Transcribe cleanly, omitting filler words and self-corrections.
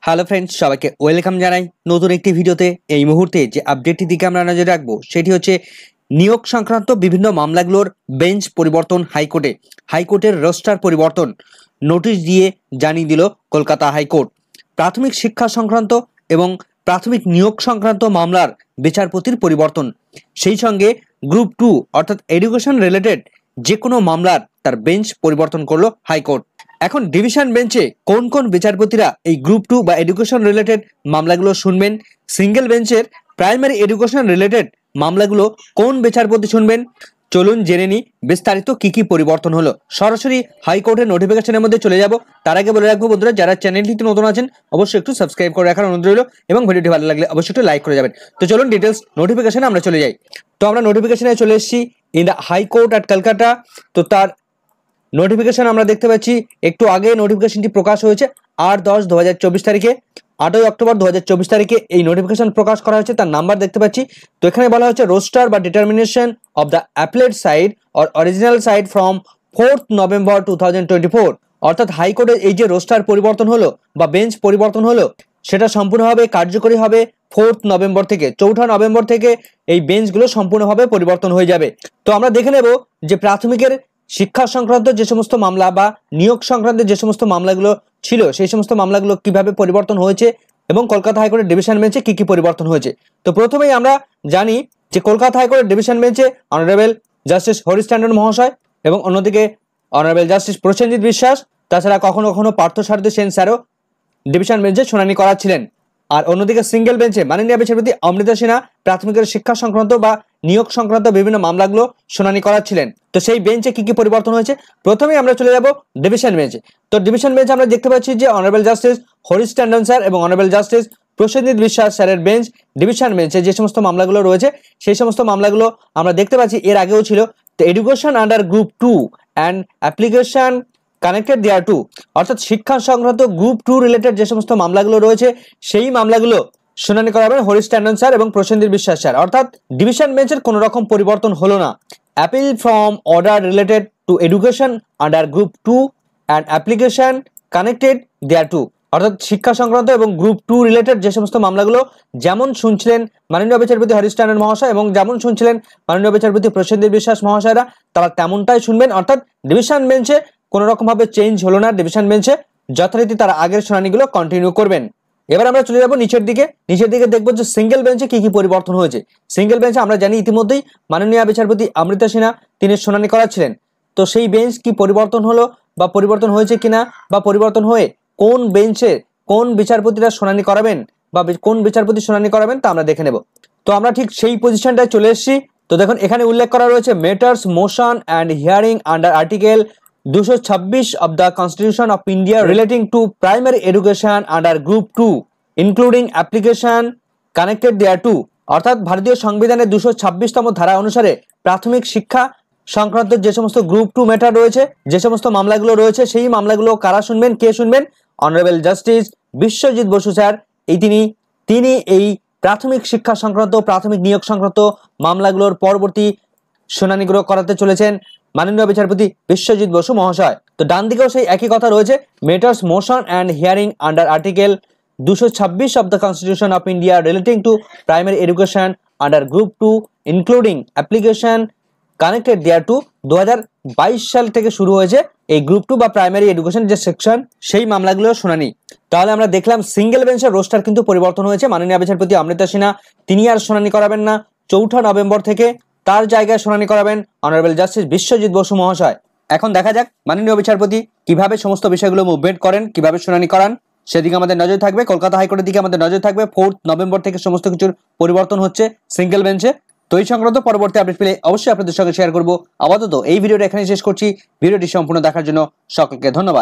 Hello friends, সবাইকে welcome জানাই নতুন একটি ভিডিওতে। এই মুহূর্তে যে আপডেটটি দিকে আমরা নজর রাখবো সেটি হচ্ছে নিয়োগ সংক্রান্ত বিভিন্ন মামলাগুলোর বেঞ্চ পরিবর্তন। হাইকোর্টের রোস্টার পরিবর্তন নোটিশ দিয়ে জানিয়ে দিল কলকাতা হাইকোর্ট। প্রাথমিক শিক্ষা সংক্রান্ত এবং প্রাথমিক নিয়োগ সংক্রান্ত মামলার বিচারপতির পরিবর্তন, সেই সঙ্গে গ্রুপ 2 অর্থাৎ এডুকেশন রিলেটেড যে কোনো মামলার তার বেঞ্চ পরিবর্তন করলো হাইকোর্ট। এখন ডিভিশন বেঞ্চে কোন কোন বিচারপতিরা এই গ্রুপ 2 বা এডুকেশন রিলেটেড মামলাগুলো শুনবেন, সিঙ্গেল বেঞ্চের প্রাইমারি এডুকেশন রিলেটেড মামলাগুলো কোন বিচারপতি শুনবেন, চলুন জেনে নিই বিস্তারিত কি কি পরিবর্তন হলো। সরাসরি হাইকোর্টের নোটিফিকেশনের মধ্যে চলে যাব। তার আগে বলে রাখবো বন্ধুরা, যারা চ্যানেলটিতে নতুন আছেন অবশ্যই একটু সাবস্ক্রাইব করে রাখার অনুরোধ রইল এবং ভিডিওটি ভালো লাগলে অবশ্যই একটু লাইক করে যাবেন। তো চলুন ডিটেলস নোটিফিকেশনে আমরা চলে যাই। তো আমরা নোটিফিকেশনে চলে এসেছি in the high court at Kolkata. তো তার নোটিফিকেশন আমরা দেখতে পাচ্ছি একটু আগে নোটিফিকেশনটি প্রকাশ হয়েছে 8/10/2024 তারিখে। 8ই অক্টোবর 2024 তারিখে এই নোটিফিকেশন প্রকাশ করা হয়েছে। তার নাম্বার দেখতে পাচ্ছি। তো এখানে বলা হচ্ছে রোস্টার বা determination of the appellate side or original side from 4th November 2024। অর্থাৎ হাইকোর্টের এই যে রোস্টার পরিবর্তন হলো বা বেঞ্চ পরিবর্তন হলো সেটা সম্পূর্ণভাবে কার্যকরী হবে 4th নভেম্বর থেকে। 4ঠা নভেম্বর থেকে এই বেঞ্চগুলো সম্পূর্ণভাবে পরিবর্তন হয়ে যাবে। তো আমরা দেখে নেব যে প্রাথমিকের শিক্ষা সংক্রান্ত যে সমস্ত মামলা বা নিয়োগ সংক্রান্ত যে সমস্ত মামলাগুলো ছিল সেই সমস্ত মামলাগুলো কিভাবে পরিবর্তন হয়েছে এবং কলকাতা হাইকোর্টের ডিভিশন বেঞ্চে কি কি পরিবর্তন হয়েছে। তো প্রথমেই আমরা জানি যে কলকাতা হাইকোর্টের ডিভিশন বেঞ্চে অনারেবল জাস্টিস হরিশ ট্যান্ডন মহাশয় এবং অন্যদিকে অনারেবল জাস্টিস প্রসেনজিৎ বিশ্বাস, তাছাড়া কখনো কখনো পার্থসারথী সেন স্যারও ডিভিশন বেঞ্চে শুনানি করাচ্ছিলেন। আর অন্যদিকে সিঙ্গেল বেঞ্চে মাননীয় বিচারপতি অমৃতা সিনহা প্রাথমিকের শিক্ষা সংক্রান্ত বা নিয়োগ সংক্রান্ত বিভিন্ন মামলাগুলো শুনানি করাচ্ছিলেন। তো সেই বেঞ্চে কি কি পরিবর্তন হয়েছে, প্রথমেই আমরা চলে যাব ডিভিশন বেঞ্চে। তো ডিভিশন বেঞ্চে আমরা দেখতে পাচ্ছি যে honourable justice Harish Tandon sir এবং অনারেবল জাস্টিস প্রসেনজিৎ বিশ্বাস স্যারের বেঞ্চ ডিভিশন বেঞ্চে যে সমস্ত মামলাগুলো রয়েছে সেই সমস্ত মামলাগুলো আমরা দেখতে পাচ্ছি এর আগেও ছিল। তো education under group 2 and application connected thereto, অর্থাৎ শিক্ষা সংক্রান্ত গ্রুপ 2 রিলেটেড যে সমস্ত মামলাগুলো রয়েছে সেই মামলাগুলো শুনানি করাবেন হরিশ ট্যান্ডন স্যার এবং প্রসেনজিৎ বিশ্বাস স্যার। অর্থাৎ ডিভিশন বেঞ্চের কোনো রকম পরিবর্তন হলো না। Appeal from order related to education under group 2 and application connected thereto, অর্থাৎ শিক্ষা সংক্রান্ত এবং গ্রুপ 2 রিলেটেড যে সমস্ত মামলাগুলো যেমন শুনছিলেন মাননীয় বিচারপতি হরিশ ট্যান্ডন মহাশয় এবং যেমন শুনছিলেন মাননীয় বিচারপতি প্রসেনজিৎ বিশ্বাস মহাশয়রা, তারা তেমনটাই শুনবেন। অর্থাৎ ডিভিশন বেঞ্চে কোনো রকম ভাবে চেঞ্জ হলো না। ডিভিশন বেঞ্চে যথারীতি তারা আগের শুনানিগুলো কন্টিনিউ করবেন। এবার আমরা চলে যাব নিচের দিকে দেখবো যে সিঙ্গেল বেঞ্চে কি কি পরিবর্তন হয়েছে। সিঙ্গেল বেঞ্চে আমরা জানি ইতিমধ্যেই মাননীয় বিচারপতি অমৃতা সিনহা তিনি শুনানি করাচ্ছিলেন। তো সেই বেঞ্চ কি পরিবর্তন হলো বা পরিবর্তন হয়েছে কিনা বা পরিবর্তন হয়ে কোন বেঞ্চে কোন বিচারপতিরা শুনানি করাবেন বা কোন বিচারপতি শুনানি করাবেন তা আমরা দেখে নেব। তো আমরা ঠিক সেই পজিশনটায় চলে এসেছি। তো দেখুন এখানে উল্লেখ করা রয়েছে matters motion and hearing under article 226 of the Constitution of India relating to primary education under Group 2 including application connected thereto, অর্থাৎ ভারতীয় সংবিধানের 226তম ধারা অনুসারে প্রাথমিক শিক্ষা সংক্রান্ত যে সমস্ত গ্রুপ 2 ম্যাটার রয়েছে, যে সমস্ত মামলাগুলো রয়েছে সেই মামলাগুলো কারা শুনবেন, কে শুনবেন? Honourable justice Biswajit Basu sir. তিনি এই প্রাথমিক শিক্ষা সংক্রান্ত প্রাথমিক নিয়োগ সংক্রান্ত মামলাগুলোর পরবর্তী শুনানিগুলো করাতে চলেছেন মাননীয় বিচারপতি বিশ্বজিৎ বসু মহাশয়। তো ডান দিকেও সেই একই কথা রয়েছে, matters motion and hearing under article 226 of the constitution of India relating to primary education under group 2 including application connected thereto. 2022 সাল থেকে শুরু হয়েছে এই গ্রুপ 2 বা প্রাইমারি এডুকেশন যে সেকশন সেই মামলাগুলোর শুনানি। তাহলে আমরা দেখলাম সিঙ্গেল বেঞ্চের রোস্টার কিন্তু পরিবর্তন হয়েছে। মাননীয় বিচারপতি অমৃতা সিনহা তিনি আর শুনানি করাবেন না 4ঠা নভেম্বর থেকে, তার জায়গায় শুনানি করাবেন অনারেবল জাস্টিস বিশ্বজিৎ বসু মহাশয়। এখন দেখা যাক মাননীয় বিচারপতি কিভাবে সমস্ত বিষয়গুলো মুভমেন্ট করেন, কিভাবে শুনানি করান, সেদিকে আমাদের নজর থাকবে। কলকাতা হাইকোর্টের দিকে আমাদের নজর থাকবে। 4th নভেম্বর থেকে সমস্ত কিছুর পরিবর্তন হচ্ছে সিঙ্গেল বেঞ্চে। তো এই সংক্রান্ত পরবর্তী আপডেট পেলে অবশ্যই আপনাদের সঙ্গে শেয়ার করবো। আপাতত এই ভিডিওটা এখানে শেষ করছি। ভিডিওটি সম্পূর্ণ দেখার জন্য সকলকে ধন্যবাদ।